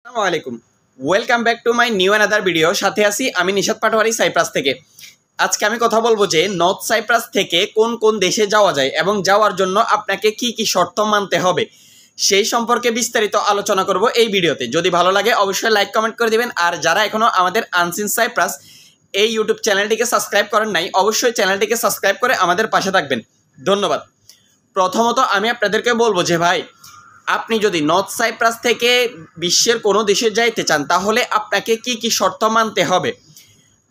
আসসালামু আলাইকুম, welcome back to my new another video. সাথে আছি আমি নিশাত পাটোয়ারি সাইপ্রাস থেকে। আজকে আমি কথা বলবো যে নর্থ সাইপ্রাস থেকে কোন কোন দেশে যাওয়া যায় এবং যাওয়ার জন্য আপনাকে কি কি শর্ত মানতে হবে সেই সম্পর্কে বিস্তারিত আলোচনা করব এই ভিডিওতে। যদি ভালো লাগে অবশ্যই লাইক কমেন্ট করে দিবেন। আর যারা এখনও আমাদের আনসিন সাইপ্রাস এই ইউটিউব চ্যানেলটিকে সাবস্ক্রাইব করেন নাই, অবশ্যই চ্যানেলটিকে সাবস্ক্রাইব করে আমাদের পাশে থাকবেন। ধন্যবাদ। প্রথমত আমি আপনাদেরকে বলবো যে ভাই, আপনি যদি নর্থ সাইপ্রাস থেকে বিশ্বের কোনো দেশে যাইতে চান তাহলে আপনাকে কি কি শর্ত মানতে হবে।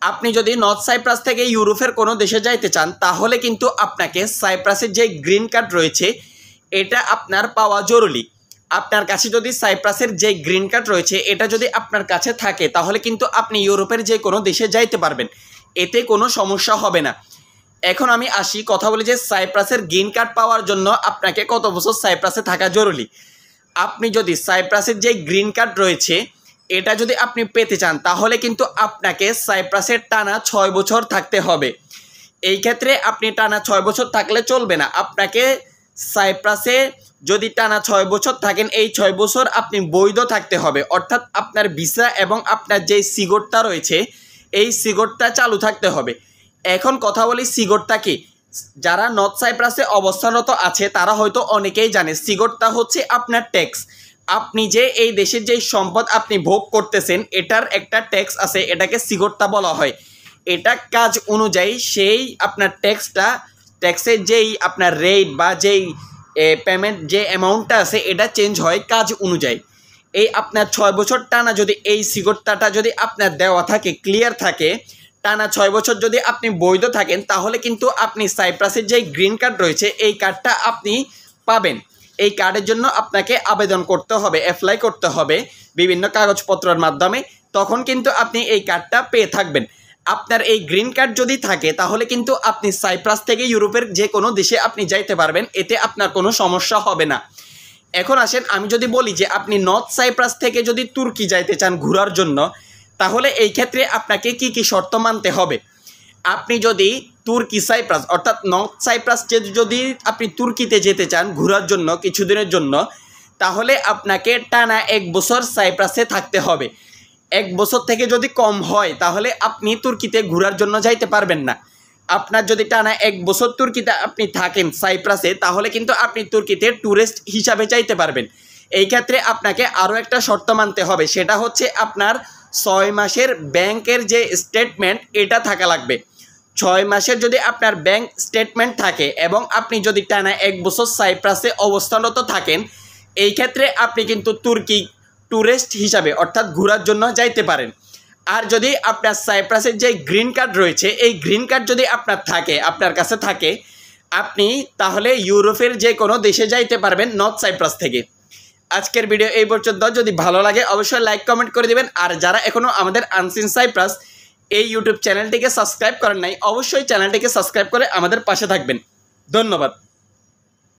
আপনি যদি নর্থ সাইপ্রাস থেকে ইউরোপের কোনো দেশে যাইতে চান তাহলে কিন্তু আপনাকে সাইপ্রাসের যে গ্রিন কার্ড রয়েছে এটা আপনার পাওয়া জরুরি। আপনার কাছে যদি সাইপ্রাসের যে গ্রিন কার্ড রয়েছে এটা যদি আপনার কাছে থাকে তাহলে কিন্তু আপনি ইউরোপের যে কোনো দেশে যাইতে পারবেন, এতে কোনো সমস্যা হবে না। এখন আমি আসি কথা বলি যে সাইপ্রাসের গ্রিন কার্ড পাওয়ার জন্য আপনাকে কত বছর সাইপ্রাসে থাকা জরুরি। আপনি যদি সাইপ্রাসের যে গ্রিন কার্ড রয়েছে এটা যদি আপনি পেতে চান তাহলে কিন্তু আপনাকে সাইপ্রাসের টানা 6 বছর থাকতে হবে। এই ক্ষেত্রে আপনি টানা 6 বছর থাকলে চলবে না। আপনাকে সাইপ্রাসে যদি টানা 6 বছর থাকেন এই 6 বছর আপনি বৈধ থাকতে হবে, অর্থাৎ আপনার ভিসা এবং আপনার যেই সিগটটা রয়েছে এই সিগটটা চালু থাকতে হবে। এখন কথা বলি সিগটটা কি। যারা নর্থ সাইপ্রাসে অবস্থানরত আছে তারা হয়তো অনেকেই জানে সিগটটা হচ্ছে আপনার ট্যাক্স। আপনি যে এই দেশের যেই সম্পদ আপনি ভোগ করতেছেন এটার একটা ট্যাক্স আছে, এটাকে সিগটটা বলা হয়। এটা কাজ অনুযায়ী সেই আপনার ট্যাক্সের যেই আপনার রেট বা যেই পেমেন্ট যে অ্যামাউন্টটা আছে এটা চেঞ্জ হয় কাজ অনুযায়ী। এই আপনার 6 বছর টানা যদি এই সিগট্টাটা যদি আপনার দেওয়া থাকে, ক্লিয়ার থাকে, টানা 6 বছর যদি আপনি বৈধ থাকেন তাহলে কিন্তু আপনি সাইপ্রাসের যেই গ্রিন কার্ড রয়েছে এই কার্ডটা আপনি পাবেন। এই কার্ডের জন্য আপনাকে আবেদন করতে হবে, অ্যাপ্লাই করতে হবে বিভিন্ন কাগজপত্রের মাধ্যমে, তখন কিন্তু আপনি এই কার্ডটা পেয়ে থাকবেন। আপনার এই গ্রিন কার্ড যদি থাকে তাহলে কিন্তু আপনি সাইপ্রাস থেকে ইউরোপের যে কোনো দেশে আপনি যাইতে পারবেন, এতে আপনার কোনো সমস্যা হবে না। এখন আসেন আমি যদি বলি যে আপনি নর্থ সাইপ্রাস থেকে যদি তুর্কি যাইতে চান ঘোরার জন্য তাহলে এই ক্ষেত্রে আপনাকে কি কি শর্ত মানতে হবে। আপনি যদি তুর্কি সাইপ্রাস অর্থাৎ নর্থ সাইপ্রাস যদি আপনি তুর্কিতে যেতে চান ঘোরার জন্য কিছুদিনের জন্য তাহলে আপনাকে টানা 1 বছর সাইপ্রাসে থাকতে হবে। 1 বছর থেকে যদি কম হয় তাহলে আপনি তুর্কিতে ঘোরার জন্য যাইতে পারবেন না। আপনার যদি টানা 1 বছর তুর্কিতে আপনি থাকেন সাইপ্রাসে তাহলে কিন্তু আপনি তুর্কিতে ট্যুরিস্ট হিসাবে যাইতে পারবেন। এই ক্ষেত্রে আপনাকে আরও একটা শর্ত মানতে হবে, সেটা হচ্ছে আপনার 6 মাসের ব্যাংকের যে স্টেটমেন্ট এটা থাকা লাগবে। 6 মাসের যদি আপনার ব্যাংক স্টেটমেন্ট থাকে এবং আপনি যদি টানা 1 বছর সাইপ্রাসে অবস্থানরত থাকেন এই ক্ষেত্রে আপনি কিন্তু তুর্কি ট্যুরিস্ট হিসাবে অর্থাৎ ঘোরার জন্য যাইতে পারেন। আর যদি আপনার সাইপ্রাসের যে গ্রিন কার্ড রয়েছে এই গ্রিন কার্ড যদি আপনার কাছে থাকে আপনি তাহলে ইউরোপের যে কোনো দেশে যাইতে পারবেন নর্থ সাইপ্রাস থেকে। আজকের ভিডিও এই পর্যন্ত। যদি ভালো লাগে অবশ্যই লাইক কমেন্ট করে দিবেন। আর যারা এখনও আমাদের আনসিন সাইপ্রাস এই ইউটিউব চ্যানেলটিকে সাবস্ক্রাইব করেন নাই অবশ্যই চ্যানেলটিকে সাবস্ক্রাইব করে আমাদের পাশে থাকবেন। ধন্যবাদ।